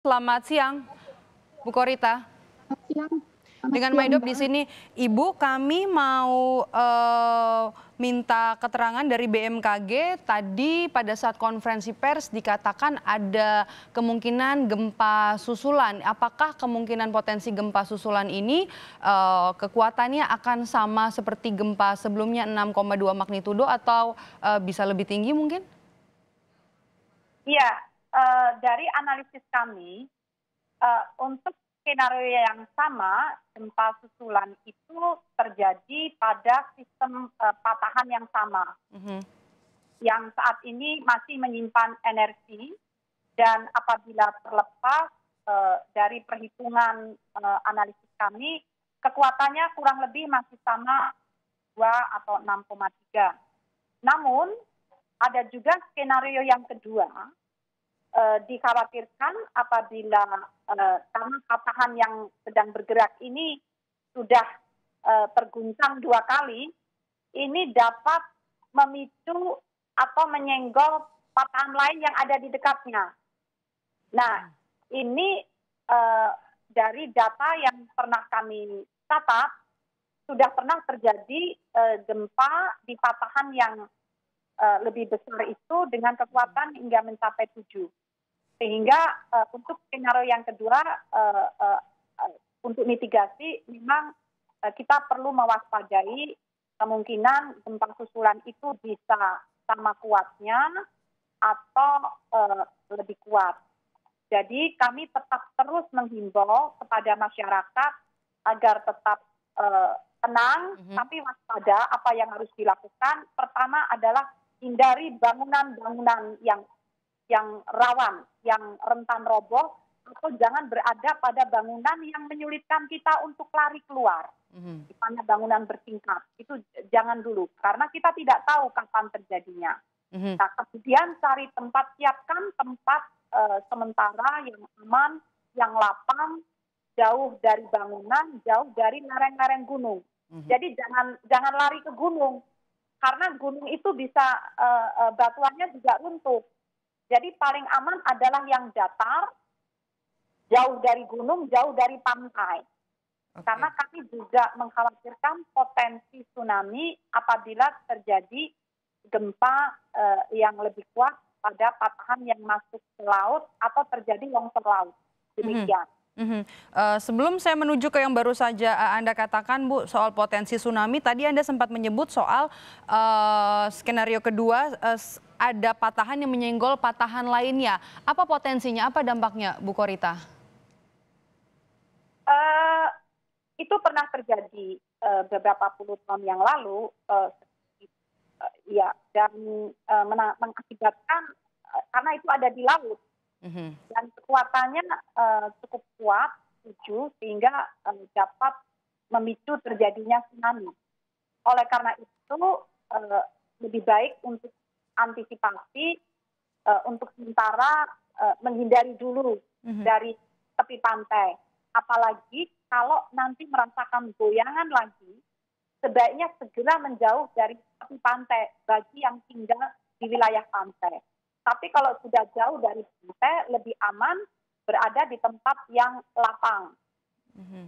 Selamat siang, Bu Korita. Siang, selamat Dengan siang, Maidob di Mbak. sini, Ibu, kami mau minta keterangan dari BMKG. Tadi pada saat konferensi pers dikatakan ada kemungkinan gempa susulan. Apakah kemungkinan potensi gempa susulan ini kekuatannya akan sama seperti gempa sebelumnya 6,2 magnitudo atau bisa lebih tinggi mungkin? Iya, dari analisis kami, untuk skenario yang sama, gempa susulan itu terjadi pada sistem patahan yang sama, Mhm. yang saat ini masih menyimpan energi dan apabila terlepas dari perhitungan analisis kami, kekuatannya kurang lebih masih sama 2 atau 6,3. Namun, ada juga skenario yang kedua, dikhawatirkan apabila karena patahan yang sedang bergerak ini sudah terguncang 2 kali, ini dapat memicu atau menyenggol patahan lain yang ada di dekatnya. Nah, ini dari data yang pernah kami catat, sudah pernah terjadi gempa di patahan yang lebih besar itu dengan kekuatan hingga mencapai 7. Sehingga untuk skenario yang kedua, untuk mitigasi memang kita perlu mewaspadai kemungkinan gempa susulan itu bisa sama kuatnya atau lebih kuat. Jadi kami tetap terus menghimbau kepada masyarakat agar tetap tenang, tapi waspada apa yang harus dilakukan. Pertama adalah hindari bangunan-bangunan yang rawan, yang rentan roboh, atau jangan berada pada bangunan yang menyulitkan kita untuk lari keluar. Misalnya bangunan bertingkat, itu jangan dulu, karena kita tidak tahu kapan terjadinya. Nah, kemudian cari tempat, siapkan tempat sementara yang aman, yang lapang, jauh dari bangunan, jauh dari lereng-lereng gunung. Jadi jangan lari ke gunung, karena gunung itu bisa batuannya juga runtuh. Jadi paling aman adalah yang datar, jauh dari gunung, jauh dari pantai. Karena kami juga mengkhawatirkan potensi tsunami apabila terjadi gempa yang lebih kuat pada patahan yang masuk ke laut atau terjadi longsor laut. Demikian. Sebelum saya menuju ke yang baru saja Anda katakan, Bu, soal potensi tsunami, tadi Anda sempat menyebut soal skenario kedua, ada patahan yang menyenggol patahan lainnya. Apa potensinya, apa dampaknya, Bu Korita? Itu pernah terjadi beberapa puluh tahun yang lalu, ya, dan mengakibatkan karena itu ada di laut. Dan kekuatannya cukup kuat, 7, sehingga dapat memicu terjadinya tsunami. Oleh karena itu, lebih baik untuk antisipasi, untuk sementara menghindari dulu dari tepi pantai. Apalagi kalau nanti merasakan goyangan lagi, sebaiknya segera menjauh dari tepi pantai bagi yang tinggal di wilayah pantai. Tapi kalau sudah jauh dari pantai, lebih aman berada di tempat yang lapang.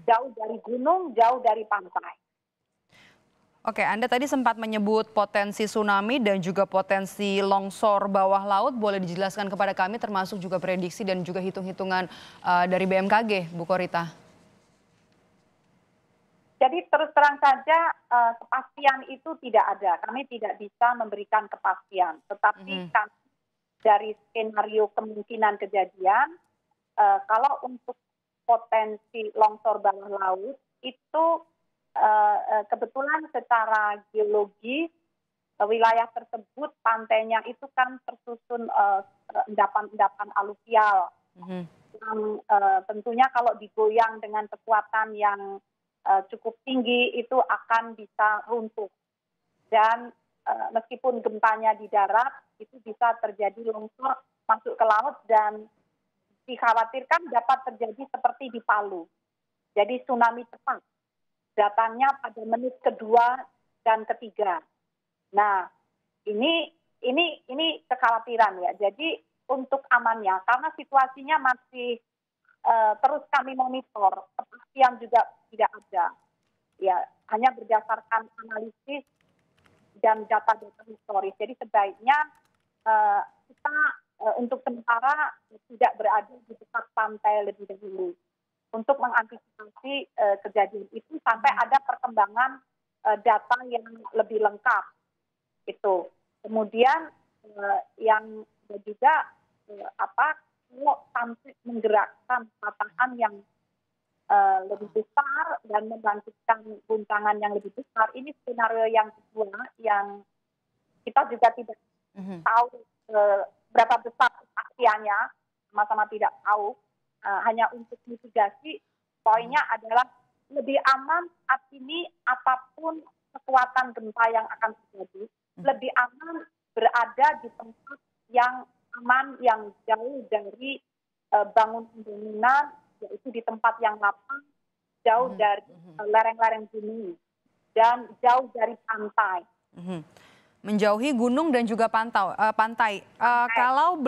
Jauh dari gunung, jauh dari pantai. Oke, Anda tadi sempat menyebut potensi tsunami dan juga potensi longsor bawah laut. Boleh dijelaskan kepada kami termasuk juga prediksi dan juga hitung-hitungan dari BMKG, Bu Korita? Jadi terus terang saja kepastian itu tidak ada. Kami tidak bisa memberikan kepastian. Tetapi dari skenario kemungkinan kejadian, kalau untuk potensi longsor bawah laut itu kebetulan secara geologi wilayah tersebut pantainya itu kan tersusun endapan-endapan aluvial. Yang tentunya kalau digoyang dengan kekuatan yang cukup tinggi itu akan bisa runtuh. Dan meskipun gempanya di darat, itu bisa terjadi longsor masuk ke laut dan dikhawatirkan dapat terjadi seperti di Palu. Jadi tsunami cepat. Datangnya pada menit kedua dan ketiga. Nah, ini kekhawatiran ya. Jadi untuk amannya, karena situasinya masih terus kami monitor, kepastian juga tidak ada. Ya, hanya berdasarkan analisis dan data-data historis. Jadi sebaiknya kita untuk sementara tidak berada di dekat pantai lebih dahulu untuk mengantisipasi kejadian itu sampai ada perkembangan data yang lebih lengkap. Itu. Kemudian yang juga kalau sampai menggerakkan patahan yang lebih besar dan membangkitkan guncangan yang lebih besar, ini skenario yang kedua yang kita juga tidak tahu berapa besar kesaksiannya, sama-sama tidak tahu. Hanya untuk mitigasi, poinnya adalah lebih aman saat ini apapun kekuatan gempa yang akan terjadi, lebih aman berada di tempat yang aman, yang jauh dari bangunan, yaitu di tempat yang lapang, jauh dari lereng-lereng gunung, dan jauh dari pantai. Menjauhi gunung dan juga pantai. Kalau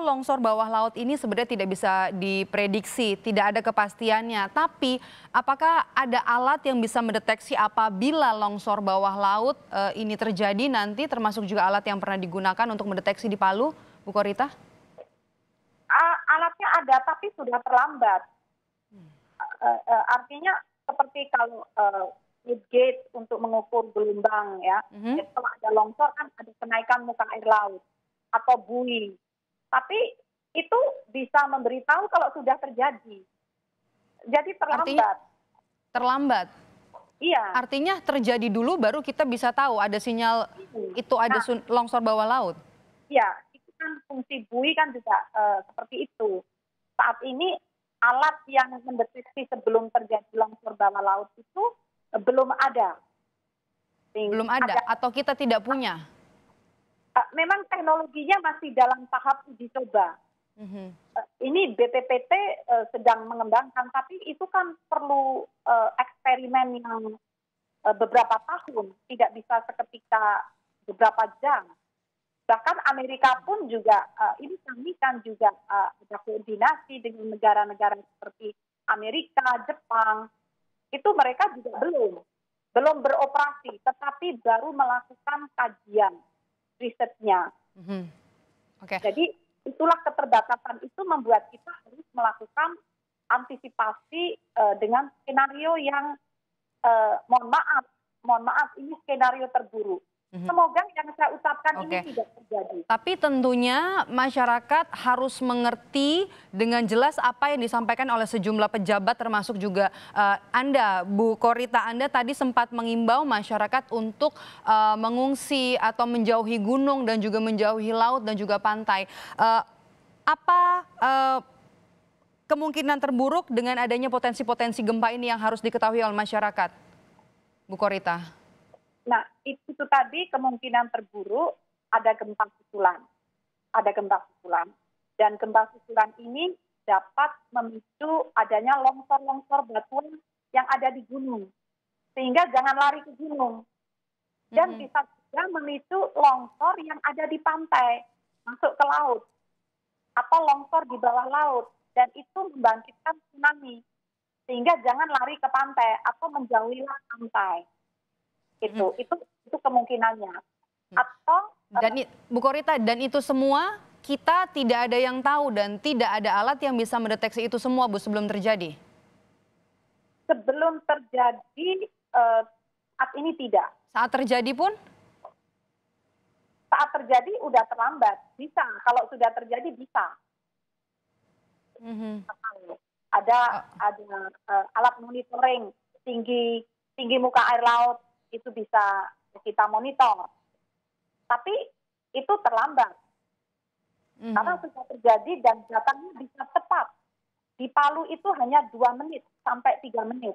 longsor bawah laut ini sebenarnya tidak bisa diprediksi, tidak ada kepastiannya. Tapi apakah ada alat yang bisa mendeteksi apabila longsor bawah laut ini terjadi nanti, termasuk juga alat yang pernah digunakan untuk mendeteksi di Palu, Bu Korita? Alatnya ada, tapi sudah terlambat. Artinya seperti kalau gauge untuk mengukur gelombang, ya. Kalau ada longsor kan ada kenaikan muka air laut atau buoy. Tapi itu bisa memberitahu kalau sudah terjadi. Jadi terlambat. Artinya, terlambat. Iya. Artinya terjadi dulu baru kita bisa tahu ada sinyal itu ada longsor bawah laut. Iya, itu kan fungsi buoy kan juga seperti itu. Saat ini alat yang mendeteksi sebelum terjadi longsor bawah laut itu belum ada. Belum ada atau kita tidak punya? Memang teknologinya masih dalam tahap uji coba. Ini BPPT sedang mengembangkan, tapi itu kan perlu eksperimen yang beberapa tahun, tidak bisa seketika beberapa jam. Bahkan Amerika pun juga, ini kami kan juga ada koordinasi dengan negara-negara seperti Amerika, Jepang, itu mereka juga belum beroperasi, tetapi baru melakukan kajian risetnya. Jadi itulah keterbatasan itu membuat kita harus melakukan antisipasi dengan skenario yang mohon maaf ini skenario terburuk. Semoga yang saya ucapkan ini tidak terjadi. Tapi tentunya masyarakat harus mengerti dengan jelas apa yang disampaikan oleh sejumlah pejabat termasuk juga Anda, Bu Korita. Anda tadi sempat mengimbau masyarakat untuk mengungsi atau menjauhi gunung dan juga menjauhi laut dan juga pantai. Apa kemungkinan terburuk dengan adanya potensi-potensi gempa ini yang harus diketahui oleh masyarakat, Bu Korita? Nah, itu tadi kemungkinan terburuk ada gempa susulan. Dan gempa susulan ini dapat memicu adanya longsor-longsor batuan yang ada di gunung. Sehingga jangan lari ke gunung. Dan bisa juga memicu longsor yang ada di pantai, masuk ke laut. Atau longsor di bawah laut. Dan itu membangkitkan tsunami. Sehingga jangan lari ke pantai atau menjauhilah pantai. Itu kemungkinannya. Atau Bu Korita, dan itu semua kita tidak ada yang tahu dan tidak ada alat yang bisa mendeteksi itu semua, Bu, sebelum terjadi. Sebelum terjadi saat ini tidak. Saat terjadi pun? Saat terjadi udah terlambat. Bisa, kalau sudah terjadi bisa. Ada alat monitoring tinggi muka air laut. Itu bisa kita monitor. Tapi itu terlambat. Karena sudah terjadi dan datanya bisa cepat. Di Palu itu hanya 2 menit sampai 3 menit.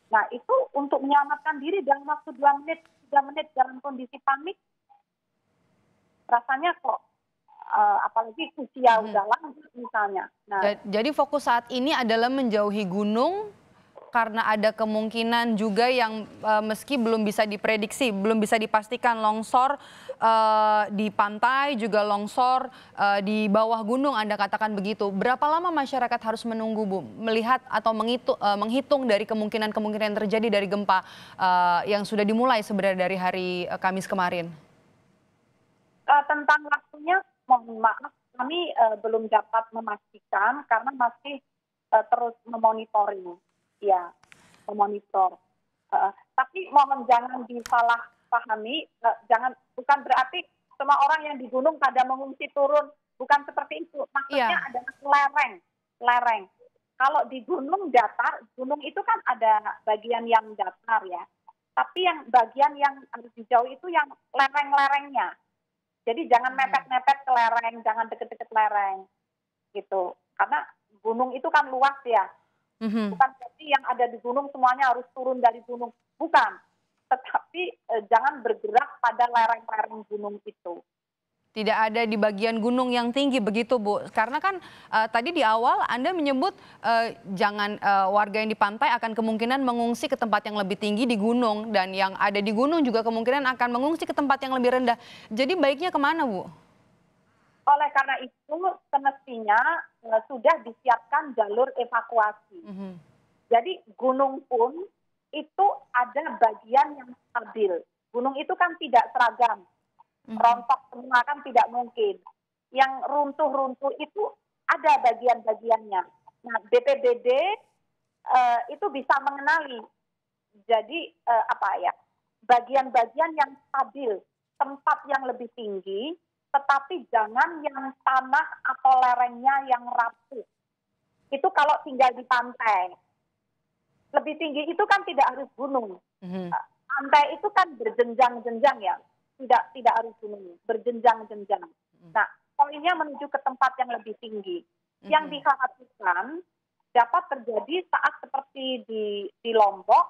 Nah itu untuk menyelamatkan diri dalam waktu 2 menit, 3 menit dalam kondisi panik, rasanya kok apalagi usia udah lanjut misalnya. Nah, jadi fokus saat ini adalah menjauhi gunung, karena ada kemungkinan juga yang meski belum bisa diprediksi, belum bisa dipastikan longsor di pantai, juga longsor di bawah gunung, Anda katakan begitu. Berapa lama masyarakat harus menunggu, Bu, melihat atau menghitung dari kemungkinan-kemungkinan terjadi dari gempa yang sudah dimulai sebenarnya dari hari Kamis kemarin? Tentang waktunya, mohon maaf, kami belum dapat memastikan karena masih terus memonitoring, ya, memonitor. Tapi mohon jangan disalahpahami, bukan berarti semua orang yang di gunung pada mengungsi turun, bukan seperti itu. Maksudnya Iya. adalah lereng. Kalau di gunung datar, gunung itu kan ada bagian yang datar ya. Tapi yang bagian yang harus dijauhi itu yang lereng-lerengnya. Jadi jangan mepet-mepet ke lereng, jangan deket-deket lereng, gitu. Karena gunung itu kan luas ya. Mhm. Bukan berarti yang ada di gunung semuanya harus turun dari gunung. Bukan. Tetapi jangan bergerak pada lereng-lereng gunung itu. Tidak ada di bagian gunung yang tinggi begitu, Bu. Karena kan tadi di awal Anda menyebut jangan warga yang di pantai akan kemungkinan mengungsi ke tempat yang lebih tinggi di gunung, dan yang ada di gunung juga kemungkinan akan mengungsi ke tempat yang lebih rendah. Jadi baiknya kemana, Bu? Oleh karena itu semestinya sudah disiapkan jalur evakuasi. Mhm. Jadi gunung pun itu ada bagian yang stabil. Gunung itu kan tidak seragam. Rontok semua kan tidak mungkin. Yang runtuh-runtuh itu ada bagian-bagiannya. Nah, BPBD itu bisa mengenali. Jadi bagian-bagian yang stabil, tempat yang lebih tinggi, tetapi jangan yang tanah atau lerengnya yang rapuh. Itu kalau tinggal di pantai. Lebih tinggi itu kan tidak harus gunung. Pantai itu kan berjenjang-jenjang ya. Tidak harus gunung, berjenjang-jenjang. Nah, poinnya menuju ke tempat yang lebih tinggi. Yang dikhawatirkan dapat terjadi saat seperti di Lombok,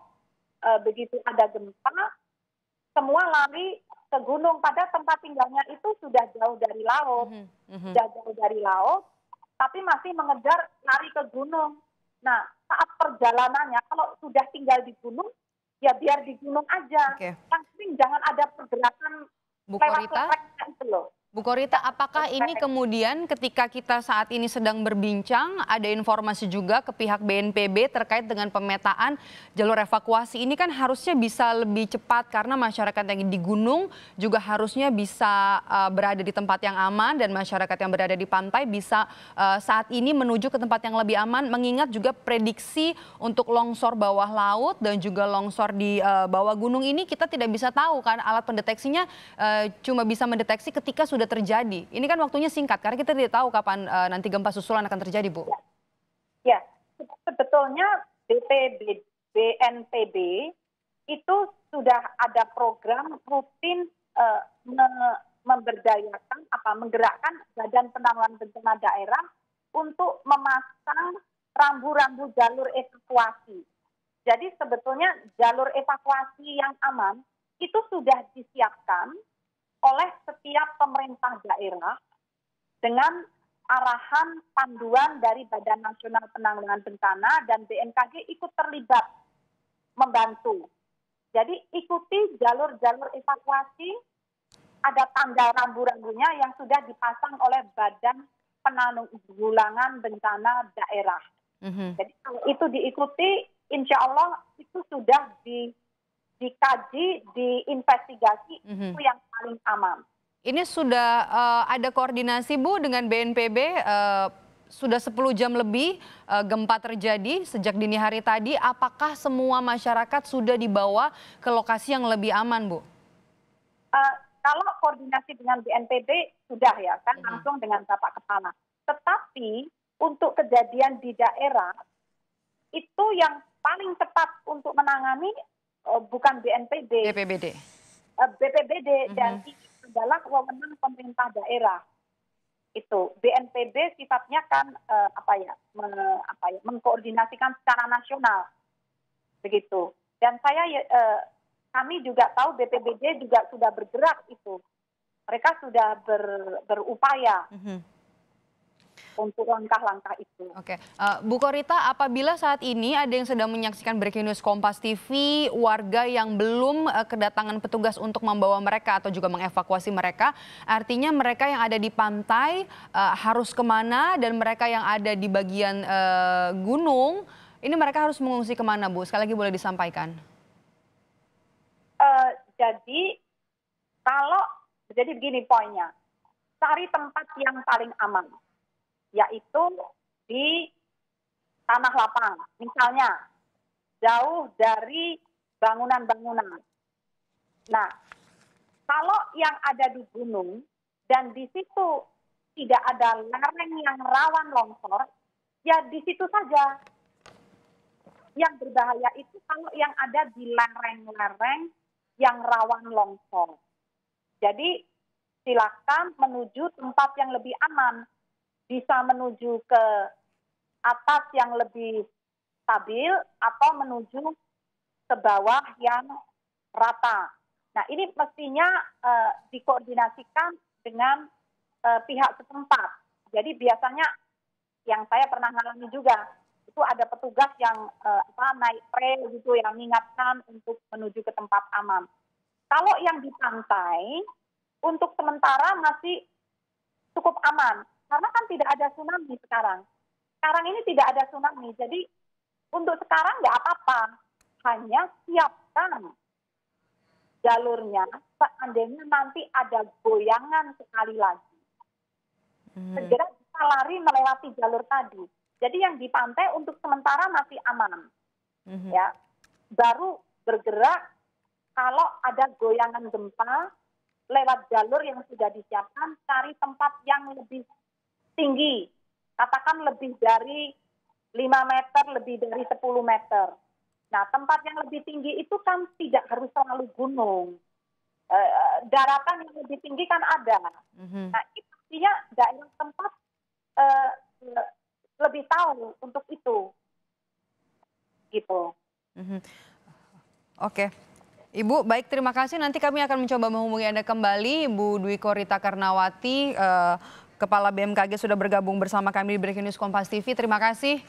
begitu ada gempa, semua lari ke gunung, pada tempat tinggalnya itu sudah jauh dari laut, tapi masih mengejar lari ke gunung. Nah, saat perjalanannya, kalau sudah tinggal di gunung, ya biar di gunung aja. Oke. Yang penting jangan ada pergerakan Bu lewat Korita? lerengnya itu loh. Bu Korita, apakah ini kemudian ketika kita saat ini sedang berbincang, ada informasi juga ke pihak BNPB terkait dengan pemetaan jalur evakuasi ini, kan harusnya bisa lebih cepat karena masyarakat yang di gunung juga harusnya bisa berada di tempat yang aman, dan masyarakat yang berada di pantai bisa saat ini menuju ke tempat yang lebih aman, mengingat juga prediksi untuk longsor bawah laut dan juga longsor di bawah gunung ini kita tidak bisa tahu kan, alat pendeteksinya cuma bisa mendeteksi ketika sudah terjadi. Ini kan waktunya singkat karena kita tidak tahu kapan nanti gempa susulan akan terjadi, Bu. Ya, sebetulnya BNPB itu sudah ada program rutin menggerakkan Badan Penanggulangan Bencana Daerah untuk memasang rambu-rambu jalur evakuasi. Jadi sebetulnya jalur evakuasi yang aman itu sudah disiapkan oleh setiap pemerintah daerah dengan arahan panduan dari Badan Nasional Penanggulangan Bencana, dan BMKG ikut terlibat membantu. Jadi ikuti jalur-jalur evakuasi, ada tanda rambu-rambunya yang sudah dipasang oleh Badan Penanggulangan Bencana Daerah. Jadi kalau itu diikuti, insya Allah itu sudah dikaji, diinvestigasi, itu yang paling aman. Ini sudah ada koordinasi, Bu, dengan BNPB, sudah 10 jam lebih gempa terjadi sejak dini hari tadi. Apakah semua masyarakat sudah dibawa ke lokasi yang lebih aman, Bu? Kalau koordinasi dengan BNPB sudah ya, kan langsung dengan Bapak Kepala. Tetapi untuk kejadian di daerah, itu yang paling tepat untuk menangani bukan BNPB. BPBD dan ini adalah wewenang pemerintah daerah. Itu BNPB sifatnya kan mengkoordinasikan secara nasional, begitu. Dan kami juga tahu BPBD juga sudah bergerak itu, mereka sudah berupaya. untuk langkah-langkah itu. Oke, Bu Korita, apabila saat ini ada yang sedang menyaksikan Breaking News Kompas TV, warga yang belum kedatangan petugas untuk membawa mereka atau juga mengevakuasi mereka, artinya mereka yang ada di pantai harus kemana, dan mereka yang ada di bagian gunung, ini mereka harus mengungsi kemana, Bu? Sekali lagi boleh disampaikan. Jadi begini poinnya, cari tempat yang paling aman, yaitu di tanah lapang, misalnya jauh dari bangunan-bangunan. Nah, kalau yang ada di gunung dan di situ tidak ada lereng yang rawan longsor, ya di situ saja. Yang berbahaya itu kalau yang ada di lereng-lereng yang rawan longsor. Jadi silakan menuju tempat yang lebih aman. Bisa menuju ke atas yang lebih stabil atau menuju ke bawah yang rata. Nah, ini mestinya dikoordinasikan dengan pihak setempat. Jadi biasanya yang saya pernah alami juga, itu ada petugas yang naik trail gitu yang mengingatkan untuk menuju ke tempat aman. Kalau yang di pantai, untuk sementara masih cukup aman. Karena kan tidak ada tsunami sekarang. Sekarang ini tidak ada tsunami. Jadi untuk sekarang nggak apa-apa. Hanya siapkan jalurnya seandainya nanti ada goyangan sekali lagi. Segera bisa lari melewati jalur tadi. Jadi yang di pantai untuk sementara masih aman. Ya. Baru bergerak kalau ada goyangan gempa lewat jalur yang sudah disiapkan, cari tempat yang lebih tinggi, katakan lebih dari 5 meter, lebih dari 10 meter. Nah, tempat yang lebih tinggi itu kan tidak harus selalu gunung. Daratan yang lebih tinggi kan ada. Nah, itu artinya daerah tempat lebih tahu untuk itu. Gitu. Oke. Ibu, baik, terima kasih. Nanti kami akan mencoba menghubungi Anda kembali. Bu Dwi Korita Karnawati, Kepala BMKG sudah bergabung bersama kami di Breaking News Kompas TV. Terima kasih.